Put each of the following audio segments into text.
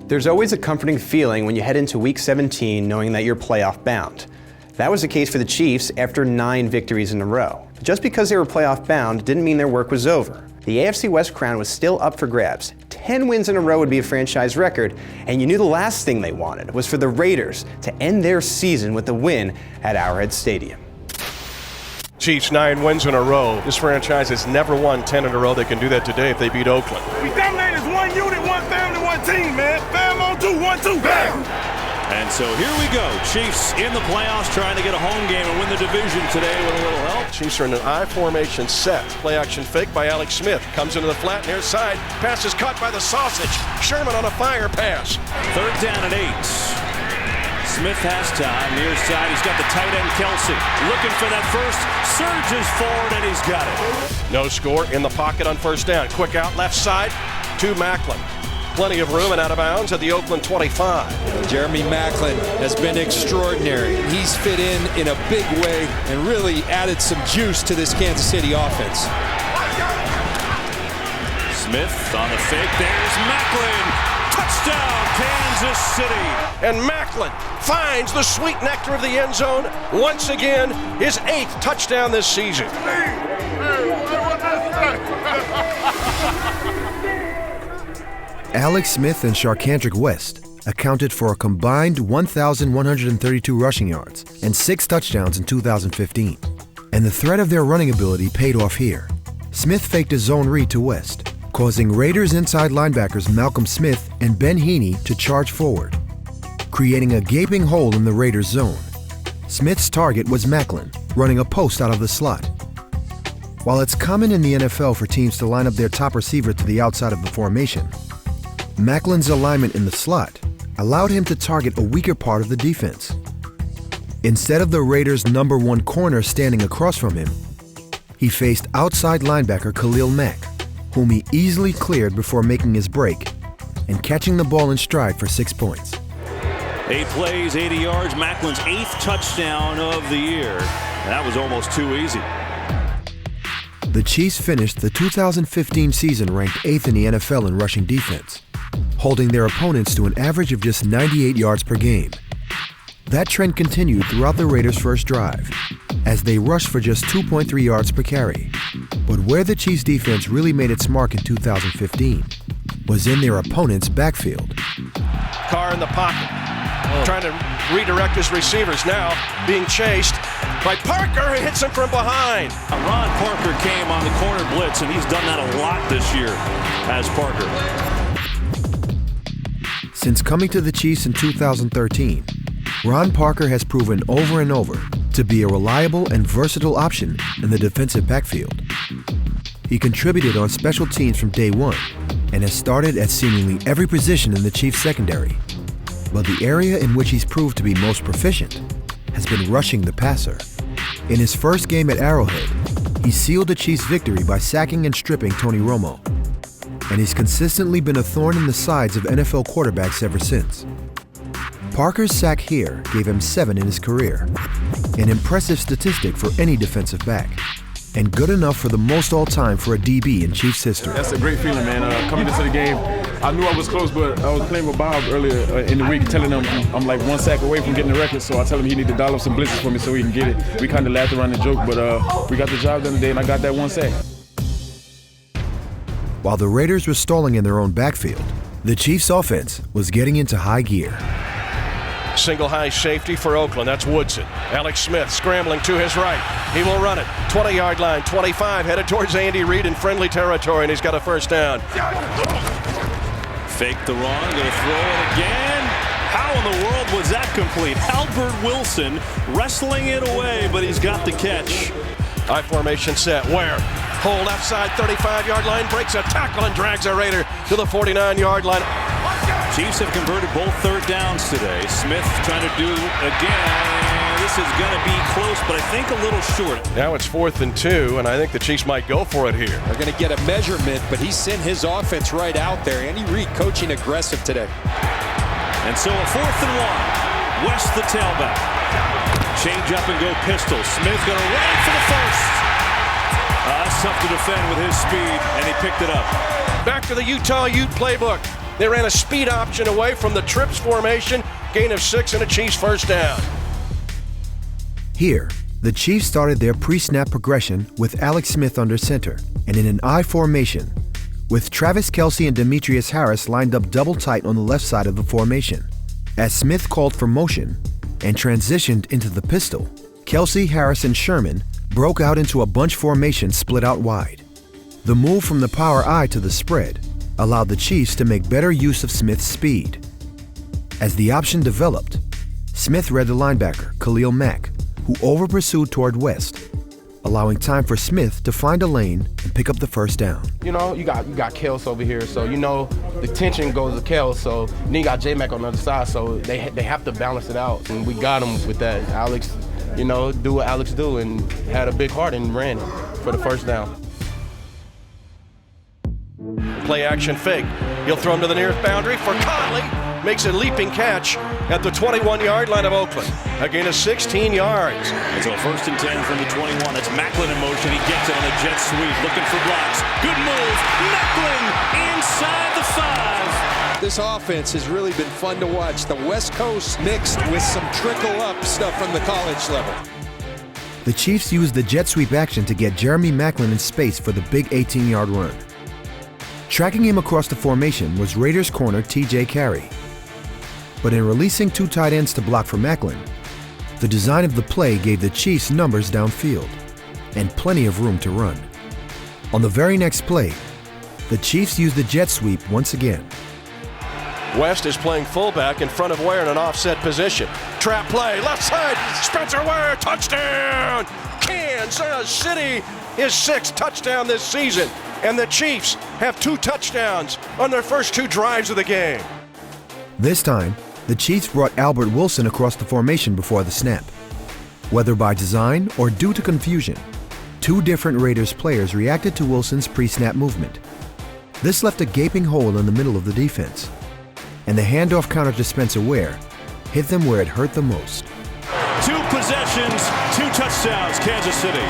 There's always a comforting feeling when you head into Week 17 knowing that you're playoff bound. That was the case for the Chiefs after 9 victories in a row. Just because they were playoff bound didn't mean their work was over. The AFC West crown was still up for grabs. 10 wins in a row would be a franchise record, and you knew the last thing they wanted was for the Raiders to end their season with a win at Arrowhead Stadium. Chiefs 9 wins in a row. This franchise has never won 10 in a row. They can do that today if they beat Oakland. We dominate as one unit, one family, one team, man. Fam on 2, 1, 2, bam! And so here we go. Chiefs in the playoffs trying to get a home game and win the division today with a little help. Chiefs are in an I formation set. Play action fake by Alex Smith. Comes into the flat near side. Pass is caught by the sausage. Sherman on a fire pass. 3rd down and 8. Smith has time, near side, he's got the tight end Kelsey, looking for that first, surges forward and he's got it. No score, in the pocket on 1st down. Quick out left side to Macklin. Plenty of room and out of bounds at the Oakland 25. Jeremy Macklin has been extraordinary. He's fit in a big way and really added some juice to this Kansas City offense. Smith on the fake, there's Macklin. Touchdown, Kansas City. And Macklin finds the sweet nectar of the end zone. Once again, his 8th touchdown this season. Alex Smith and Sharkandrick West accounted for a combined 1,132 rushing yards and 6 touchdowns in 2015. And the threat of their running ability paid off here. Smith faked a zone read to West, causing Raiders inside linebackers Malcolm Smith and Ben Heaney to charge forward, creating a gaping hole in the Raiders' zone. Smith's target was Macklin, running a post out of the slot. While it's common in the NFL for teams to line up their top receiver to the outside of the formation, Macklin's alignment in the slot allowed him to target a weaker part of the defense. Instead of the Raiders' number 1 corner standing across from him, he faced outside linebacker Khalil Mack, whom he easily cleared before making his break and catching the ball in stride for 6 points. 8 plays, 80 yards, Macklin's 8th touchdown of the year. And that was almost too easy. The Chiefs finished the 2015 season ranked 8th in the NFL in rushing defense, holding their opponents to an average of just 98 yards per game. That trend continued throughout the Raiders' first drive, as they rushed for just 2.3 yards per carry. But where the Chiefs' defense really made its mark in 2015 was in their opponent's backfield. Carr in the pocket, trying to redirect his receivers. Now being chased by Parker, who hits him from behind. Ron Parker came on the corner blitz, and he's done that a lot this year as Parker. Since coming to the Chiefs in 2013, Ron Parker has proven over and over to be a reliable and versatile option in the defensive backfield. He contributed on special teams from day one and has started at seemingly every position in the Chiefs secondary. But the area in which he's proved to be most proficient has been rushing the passer. In his first game at Arrowhead, he sealed the Chiefs' victory by sacking and stripping Tony Romo. And he's consistently been a thorn in the sides of NFL quarterbacks ever since. Parker's sack here gave him 7 in his career, an impressive statistic for any defensive back, and good enough for the most all-time for a DB in Chiefs history. That's a great feeling, man. Coming into the game, I knew I was close, but I was playing with Bob earlier in the week, telling him I'm like 1 sack away from getting the record, so I tell him he need to dial up some blitzes for me so he can get it. We kind of laughed around the joke, but we got the job done today, and I got that 1 sack. While the Raiders were stalling in their own backfield, the Chiefs' offense was getting into high gear. Single high safety for Oakland. That's Woodson. Alex Smith scrambling to his right. He will run it. 20-yard line, 25, headed towards Andy Reid in friendly territory, and he's got a 1st down. Fake the run, gonna throw it again. How in the world was that complete? Albert Wilson wrestling it away, but he's got the catch. I formation set. Where? Hole left side, 35-yard line, breaks a tackle and drags a Raider to the 49-yard line. Chiefs have converted both 3rd downs today. Smith trying to do again. This is going to be close, but I think a little short. Now it's 4th and 2, and I think the Chiefs might go for it here. They're going to get a measurement, but he sent his offense right out there. Andy Reid coaching aggressive today. And so a 4th and 1. West the tailback. Change up and go pistol. Smith going to run for the first. That's tough to defend with his speed, and he picked it up. Back to the Utah Ute playbook. They ran a speed option away from the trips formation, gain of 6 and a Chiefs first down. Here, the Chiefs started their pre-snap progression with Alex Smith under center and in an I formation, with Travis Kelce and Demetrius Harris lined up double tight on the left side of the formation. As Smith called for motion and transitioned into the pistol, Kelce, Harris, and Sherman broke out into a bunch formation split out wide. The move from the power I to the spread allowed the Chiefs to make better use of Smith's speed. As the option developed, Smith read the linebacker, Khalil Mack, who over-pursued toward West, allowing time for Smith to find a lane and pick up the first down. You know, you got Kels over here, so you know the tension goes to Kels, so then you got J-Mac on the other side, so they have to balance it out, and we got him with that. Alex, you know, do what Alex do, and had a big heart and ran for the first down. Play action fake. He'll throw him to the nearest boundary for Conley. Makes a leaping catch at the 21-yard line of Oakland. A gain of 16 yards. So 1st and 10 from the 21. That's Macklin in motion. He gets it on a jet sweep, looking for blocks. Good move. Macklin inside the 5. This offense has really been fun to watch. The West Coast mixed with some trickle-up stuff from the college level. The Chiefs used the jet sweep action to get Jeremy Macklin in space for the big 18-yard run. Tracking him across the formation was Raiders corner T.J. Carey. But in releasing 2 tight ends to block for Macklin, the design of the play gave the Chiefs numbers downfield and plenty of room to run. On the very next play, the Chiefs used the jet sweep once again. West is playing fullback in front of Ware in an offset position. Trap play, left side, Spencer Ware, touchdown! Kansas City, his 6th touchdown this season. And the Chiefs have 2 touchdowns on their first 2 drives of the game. This time, the Chiefs brought Albert Wilson across the formation before the snap. Whether by design or due to confusion, 2 different Raiders players reacted to Wilson's pre-snap movement. This left a gaping hole in the middle of the defense, and the handoff counter to Spencer Ware hit them where it hurt the most. 2 possessions, 2 touchdowns, Kansas City.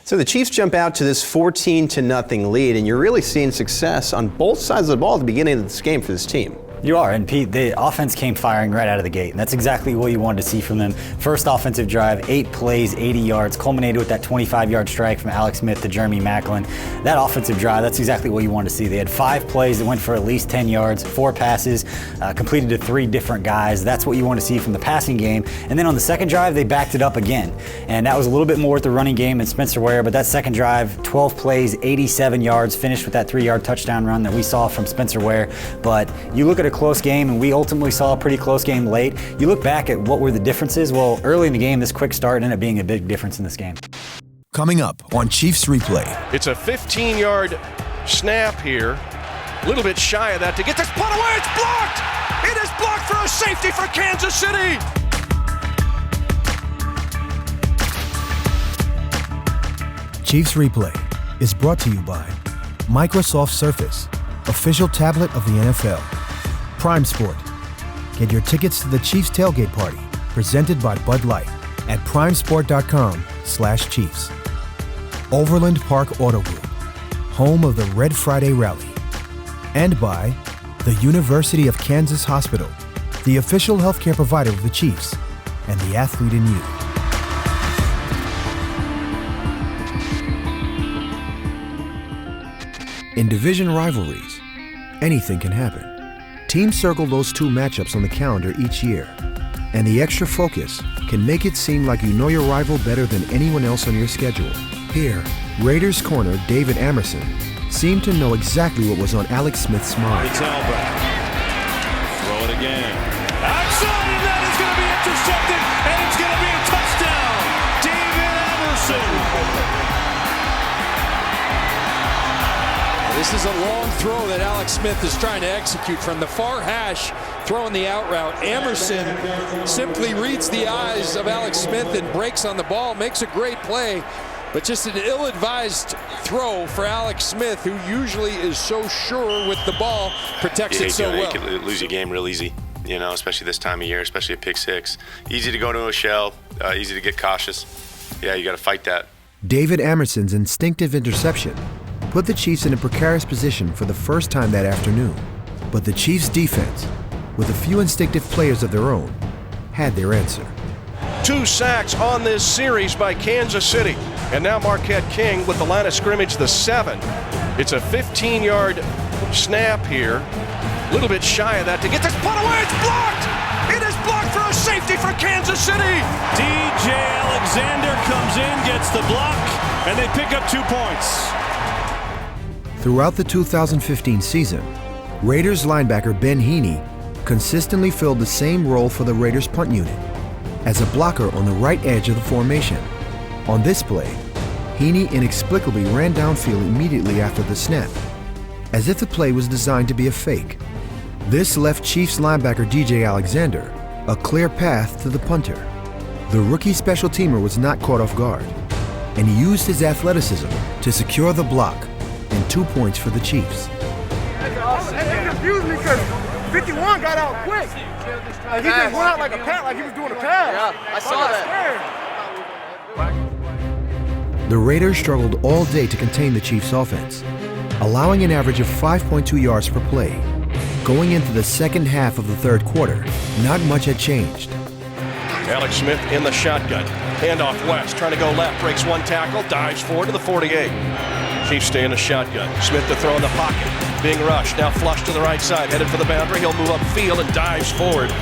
So the Chiefs jump out to this 14-0 lead, and you're really seeing success on both sides of the ball at the beginning of this game for this team. You are, and Pete, the offense came firing right out of the gate, and that's exactly what you wanted to see from them. First offensive drive, 8 plays, 80 yards, culminated with that 25-yard strike from Alex Smith to Jeremy Macklin. That offensive drive, that's exactly what you wanted to see. They had 5 plays that went for at least 10 yards, 4 passes, completed to 3 different guys. That's what you want to see from the passing game. And then on the second drive, they backed it up again, and that was a little bit more with the running game and Spencer Ware, but that second drive, 12 plays, 87 yards, finished with that 3-yard touchdown run that we saw from Spencer Ware. But you look at a close game, and we ultimately saw a pretty close game late. You look back at what were the differences. Well, early in the game, this quick start ended up being a big difference in this game. Coming up on Chiefs Replay. It's a 15-yard snap here. A little bit shy of that to get this put away. It's blocked! It is blocked for a safety for Kansas City! Chiefs Replay is brought to you by Microsoft Surface, official tablet of the NFL. Prime Sport. Get your tickets to the Chiefs tailgate party, presented by Bud Light, at primesport.com/Chiefs. Overland Park Auto Group, home of the Red Friday Rally. And by the University of Kansas Hospital, the official healthcare provider of the Chiefs and the athlete in you. In division rivalries, anything can happen. Teams circle those 2 matchups on the calendar each year, and the extra focus can make it seem like you know your rival better than anyone else on your schedule. Here, Raiders corner David Amerson seemed to know exactly what was on Alex Smith's mind. It's back. Throw it again. Outside, and that is going to be intercepted, and it's going to be a touchdown. David Amerson. This is a long throw that Alex Smith is trying to execute from the far hash, throwing the out route. Amerson simply reads the eyes of Alex Smith and breaks on the ball, makes a great play, but just an ill-advised throw for Alex Smith, who usually is so sure with the ball, protects it so well. You can lose your game real easy, you know, especially this time of year, especially a pick 6. Easy to go to a shell, easy to get cautious. Yeah, you got to fight that. David Amerson's instinctive interception put the Chiefs in a precarious position for the first time that afternoon. But the Chiefs' defense, with a few instinctive players of their own, had their answer. 2 sacks on this series by Kansas City. And now Marquette King with the line of scrimmage, the 7. It's a 15-yard snap here. A little bit shy of that to get this punt away. It's blocked! It is blocked for a safety for Kansas City! DJ Alexander comes in, gets the block, and they pick up 2 points. Throughout the 2015 season, Raiders linebacker Ben Heaney consistently filled the same role for the Raiders punt unit, as a blocker on the right edge of the formation. On this play, Heaney inexplicably ran downfield immediately after the snap, as if the play was designed to be a fake. This left Chiefs linebacker DJ Alexander a clear path to the punter. The rookie special teamer was not caught off guard, and he used his athleticism to secure the block and 2 points for the Chiefs. It confused me because 51 got out quick. He just went out like a pass, like he was doing a pass. Yeah, I saw that. The Raiders struggled all day to contain the Chiefs' offense, allowing an average of 5.2 yards per play. Going into the second half of the third quarter, not much had changed. Alex Smith in the shotgun. Handoff West, trying to go left, breaks 1 tackle, dives forward to the 48. Chiefs stay in the shotgun. Smith to throw in the pocket. Being rushed, now flush to the right side, headed for the boundary. He'll move upfield and dives forward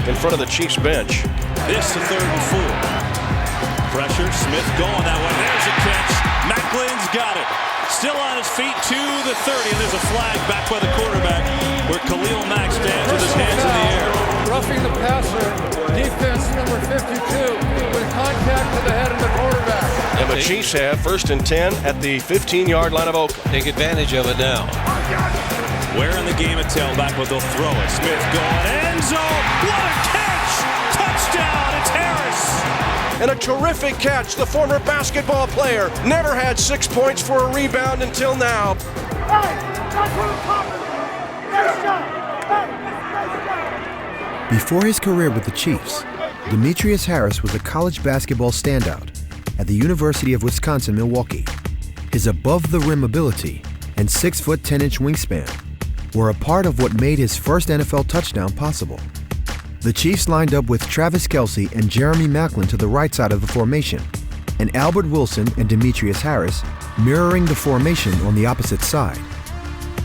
in front of the Chiefs bench. This is 3rd and 4. Pressure, Smith going that way. There's a catch. Macklin's got it. Still on his feet to the 30, and there's a flag back by the quarterback where Khalil Mack stands with his hands in the air. Roughing the passer, defense number 52, with contact to the head of the quarterback. And the Chiefs have 1st and 10 at the 15-yard line of Oakland. Take advantage of it now. We're in the game at tailback, but they'll throw it. Smith going end zone. What a catch! Touchdown! It's Harris. And a terrific catch. The former basketball player never had 6 points for a rebound until now. Before his career with the Chiefs, Demetrius Harris was a college basketball standout at the University of Wisconsin-Milwaukee. His above-the-rim ability and 6-foot 10-inch wingspan were a part of what made his first NFL touchdown possible. The Chiefs lined up with Travis Kelce and Jeremy Maclin to the right side of the formation, and Albert Wilson and Demetrius Harris mirroring the formation on the opposite side.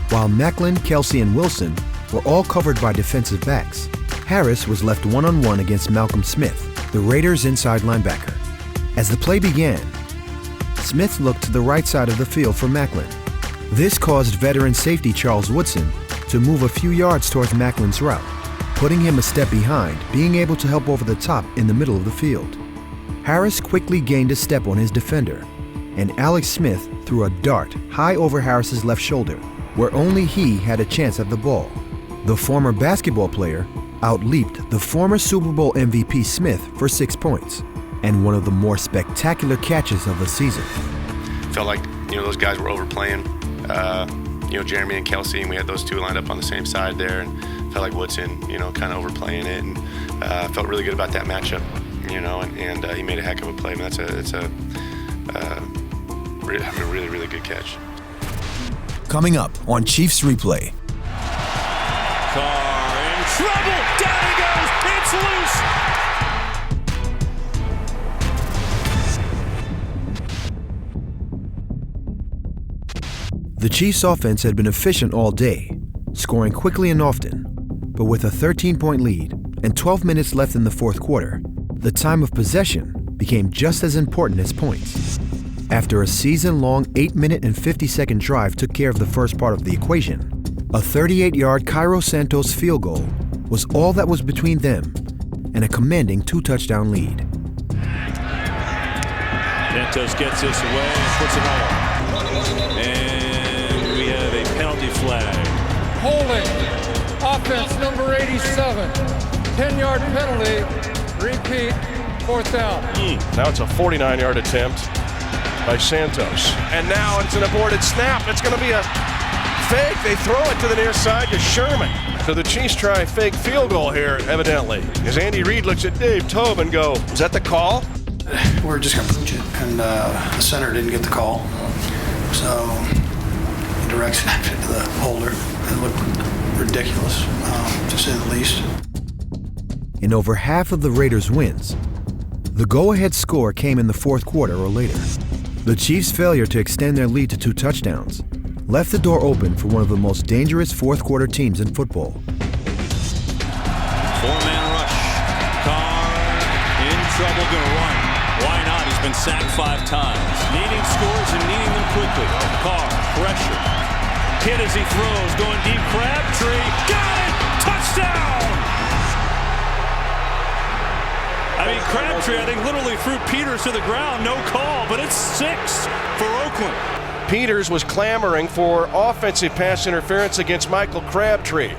While Maclin, Kelce, and Wilson were all covered by defensive backs, Harris was left one-on-one against Malcolm Smith, the Raiders' inside linebacker. As the play began, Smith looked to the right side of the field for Maclin. This caused veteran safety Charles Woodson to move a few yards towards Macklin's route, putting him a step behind, being able to help over the top in the middle of the field. Harris quickly gained a step on his defender, and Alex Smith threw a dart high over Harris's left shoulder, where only he had a chance at the ball. The former basketball player outleaped the former Super Bowl MVP Smith for 6 points, and one of the more spectacular catches of the season. Felt like, those guys were overplaying, Jeremy and Kelce, and we had those two lined up on the same side there, and felt like Woodson, kind of overplaying it, and felt really good about that matchup, and he made a heck of a play. I mean, it's a really, really good catch. Coming up on Chiefs Replay. Carr in trouble. Down he goes. It's loose. The Chiefs' offense had been efficient all day, scoring quickly and often. But with a 13-point lead and 12 minutes left in the fourth quarter, the time of possession became just as important as points. After a season-long 8-minute and 50-second drive took care of the first part of the equation, a 38-yard Cairo Santos field goal was all that was between them and a commanding 2-touchdown lead. Santos gets this away and puts it home. And we have a penalty flag. Holding. Offense number 87. 10-yard penalty. Repeat. 4th down. Now it's a 49-yard attempt by Santos. And now it's an aborted snap. It's going to be a fake. They throw it to the near side to Sherman. So the Chiefs try a fake field goal here, evidently. As Andy Reid looks at Dave Tobe and go, is that the call? We're just going to pooch it. And the center didn't get the call. So direction of the holder. It looked ridiculous, to say the least. In over half of the Raiders' wins, the go-ahead score came in the fourth quarter or later. The Chiefs' failure to extend their lead to 2 touchdowns left the door open for one of the most dangerous fourth-quarter teams in football. 4-man rush. Carr in trouble, gonna run. Why not? He's been sacked 5 times. Needing scores and needing them quickly. Carr, pressure. Hit as he throws, going deep. Crabtree, got it! Touchdown! I mean, Crabtree, I think, literally threw Peters to the ground. No call, but it's 6 for Oakland. Peters was clamoring for offensive pass interference against Michael Crabtree.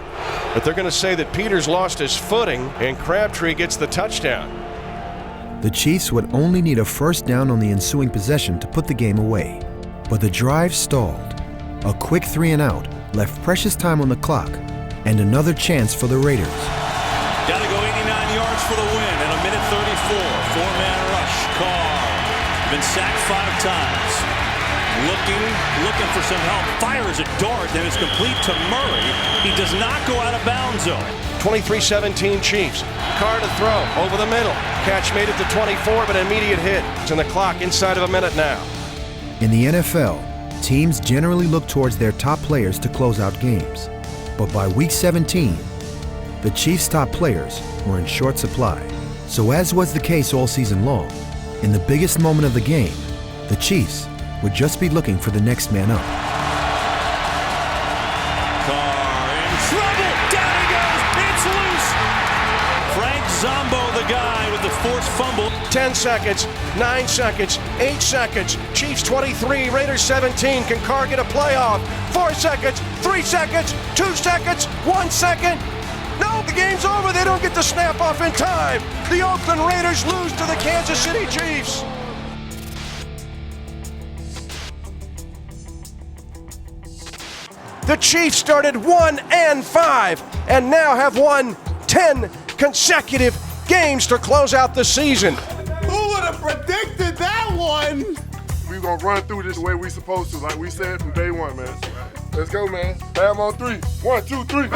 But they're going to say that Peters lost his footing and Crabtree gets the touchdown. The Chiefs would only need a first down on the ensuing possession to put the game away. But the drive stalled. A quick 3 and out left precious time on the clock and another chance for the Raiders. Got to go 89 yards for the win in a minute 34. 4-man rush. Carr been sacked 5 times. Looking for some help. Fires a dart, then it's complete to Murray. He does not go out of bounds zone. 23-17 Chiefs. Carr to throw over the middle. Catch made it to 24, but an immediate hit. It's in the clock inside of a minute now. In the NFL, teams generally look towards their top players to close out games. But by week 17, the Chiefs' top players were in short supply. So as was the case all season long, in the biggest moment of the game, the Chiefs would just be looking for the next man up. Carr in trouble. Down he goes. It's loose. Frank Zombo, the guy with the forced fumble. 10 seconds, 9 seconds, 8 seconds. Chiefs 23, Raiders 17. Can Carr get a playoff? 4 seconds, 3 seconds, 2 seconds, 1 second. No, the game's over. They don't get the snap off in time. The Oakland Raiders lose to the Kansas City Chiefs. The Chiefs started 1-5 and now have won 10 consecutive games to close out the season. Who would have predicted that one? We're going to run through this the way we supposed to, like we said from day one, man. Let's go, man. Bam on 3. 1, 2, 3.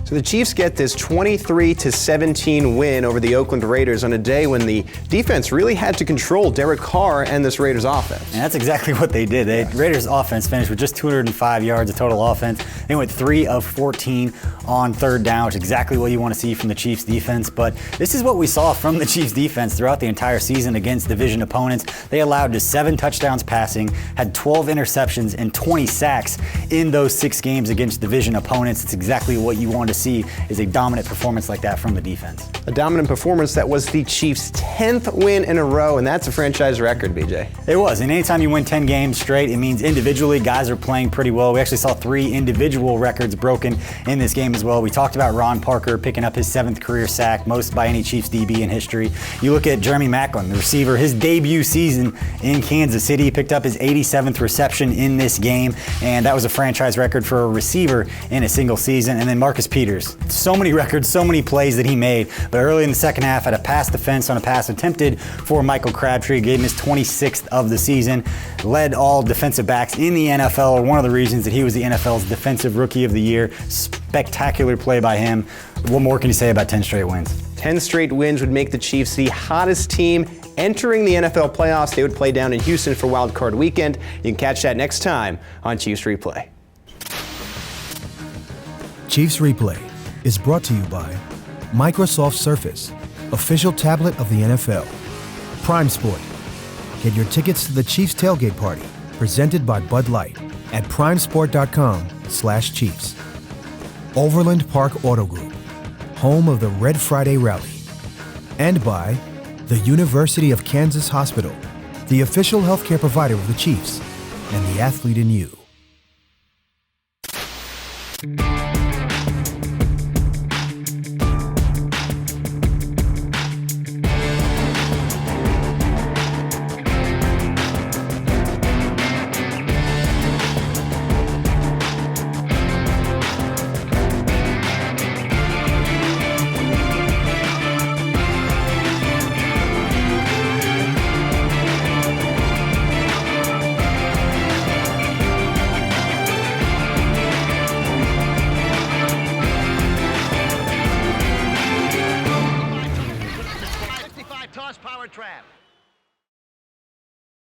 So the Chiefs get this 23-17 win over the Oakland Raiders on a day when the defense really had to control Derek Carr and this Raiders offense. And that's exactly what they did. The Raiders offense finished with just 205 yards of total offense. They went 3 of 14 on third down, which is exactly what you want to see from the Chiefs defense. But this is what we saw from the Chiefs defense throughout the entire season against division opponents. They allowed just 7 touchdowns passing, had 12 interceptions, and 20 sacks in those 6 games against division opponents. It's exactly what you want to see, is a dominant performance like that from the defense. A dominant performance that was the Chiefs' 10th win in a row, and that's a franchise record, BJ. It was, and anytime you win 10 games straight, it means individually guys are playing pretty well. We actually saw 3 individual records broken in this game as well. We talked about Ron Parker picking up his 7th career sack, most by any Chiefs DB in history. You look at Jeremy Maclin, the receiver, his debut season in Kansas City, he picked up his 87th reception in this game, and that was a franchise record for a receiver in a single season. And then Marcus Peters, so many records, so many plays that he made, but early in the second half had a pass defense on a pass attempted for Michael Crabtree, gave him his 26th of the season, led all defensive backs in the NFL, one of the reasons that he was the NFL's Defensive Rookie of the Year. Spectacular play by him. What more can you say about 10 straight wins? 10 straight wins would make the Chiefs the hottest team entering the NFL playoffs. They would play down in Houston for Wild Card Weekend. You can catch that next time on Chiefs Replay. Chiefs Replay is brought to you by Microsoft Surface, official tablet of the NFL. Prime Sport. Get your tickets to the Chiefs tailgate party, presented by Bud Light, at primesport.com/Chiefs. Overland Park Auto Group, home of the Red Friday Rally. And by the University of Kansas Hospital, the official healthcare provider of the Chiefs and the athlete in you. horsepower trap.